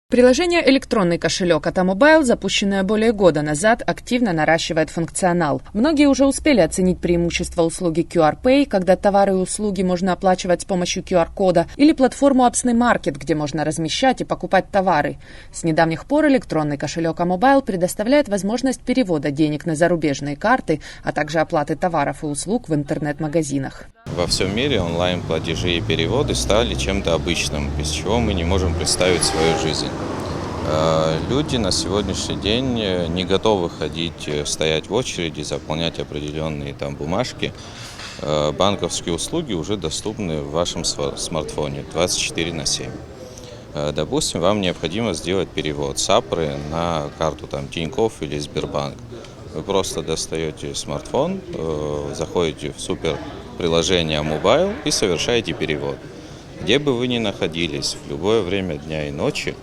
Приложение «Электронный кошелек» от Амобайл, запущенное более года назад, активно наращивает функционал. Многие уже успели оценить преимущества услуги QR Pay, когда товары и услуги можно оплачивать с помощью QR-кода, или платформу Апсный Маркет, где можно размещать и покупать товары. С недавних пор электронный кошелек Амобайл предоставляет возможность перевода денег на зарубежные карты, а также оплаты товаров и услуг в интернет-магазинах. Во всем мире онлайн-платежи и переводы стали чем-то обычным, без чего мы не можем представить свою жизнь. Люди на сегодняшний день не готовы стоять в очереди, заполнять определенные бумажки. Банковские услуги уже доступны в вашем смартфоне 24/7. Допустим, вам необходимо сделать перевод с Апры на карту Тинькофф или Сбербанк. Вы просто достаете смартфон, заходите в суперприложение Амобайл и совершаете перевод. Где бы вы ни находились, в любое время дня и ночи,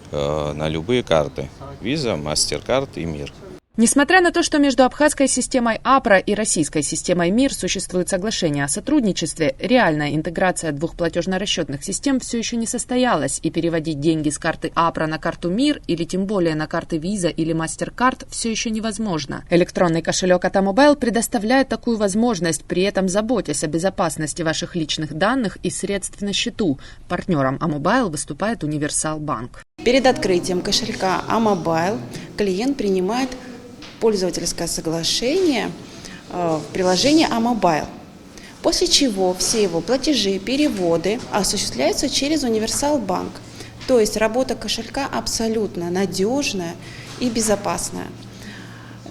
на любые карты – Visa, MasterCard и МИР. Несмотря на то, что между абхазской системой АПРА и российской системой МИР существует соглашение о сотрудничестве, реальная интеграция двух платежно-расчетных систем все еще не состоялась, и переводить деньги с карты АПРА на карту МИР или тем более на карты Visa или MasterCard все еще невозможно. Электронный кошелек от Амобайл предоставляет такую возможность, при этом заботясь о безопасности ваших личных данных и средств на счету. Партнером Амобайл выступает Универсал Банк. Перед открытием кошелька Амобайл клиент принимает пользовательское соглашение в приложении Амобайл, после чего все его платежи, переводы осуществляются через Универсал Банк. То есть работа кошелька абсолютно надежная и безопасная.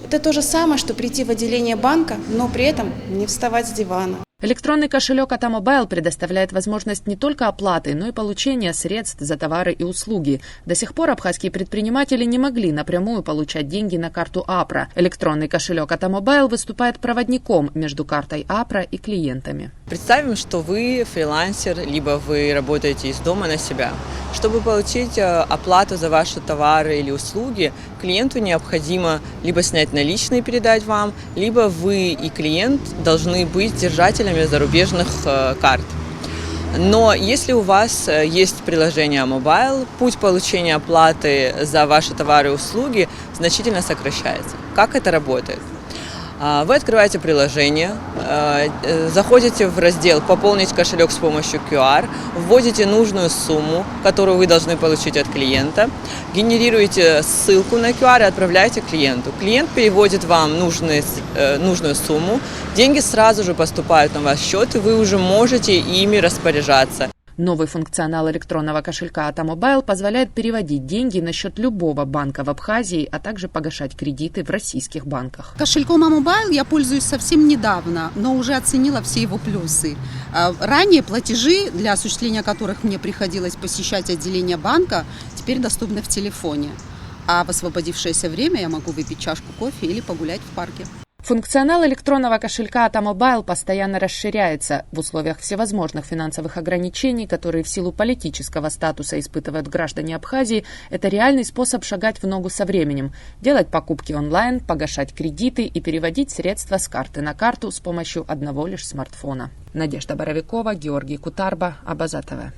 Это то же самое, что прийти в отделение банка, но при этом не вставать с дивана. Электронный кошелек от Амобайл предоставляет возможность не только оплаты, но и получения средств за товары и услуги. До сих пор абхазские предприниматели не могли напрямую получать деньги на карту АПРА. Электронный кошелек от Амобайл выступает проводником между картой АПРА и клиентами. Представим, что вы фрилансер, либо вы работаете из дома на себя. Чтобы получить оплату за ваши товары или услуги, клиенту необходимо либо снять наличные и передать вам, либо вы и клиент должны быть держателями зарубежных карт. Но если у вас есть приложение Амобайл, путь получения оплаты за ваши товары и услуги значительно сокращается. Как это работает? Вы открываете приложение, заходите в раздел «Пополнить кошелек с помощью QR», вводите нужную сумму, которую вы должны получить от клиента, генерируете ссылку на QR и отправляете клиенту. Клиент переводит вам нужную сумму, деньги сразу же поступают на ваш счет, и вы уже можете ими распоряжаться. Новый функционал электронного кошелька от Амобайл позволяет переводить деньги на счет любого банка в Абхазии, а также погашать кредиты в российских банках. Кошельком Амобайл я пользуюсь совсем недавно, но уже оценила все его плюсы. Ранее платежи, для осуществления которых мне приходилось посещать отделение банка, теперь доступны в телефоне. А в освободившееся время я могу выпить чашку кофе или погулять в парке. Функционал электронного кошелька от Амобайл постоянно расширяется. В условиях всевозможных финансовых ограничений, которые в силу политического статуса испытывают граждане Абхазии, это реальный способ шагать в ногу со временем, делать покупки онлайн, погашать кредиты и переводить средства с карты на карту с помощью одного лишь смартфона. Надежда Боровикова, Георгий Кутарба, Абаза ТВ.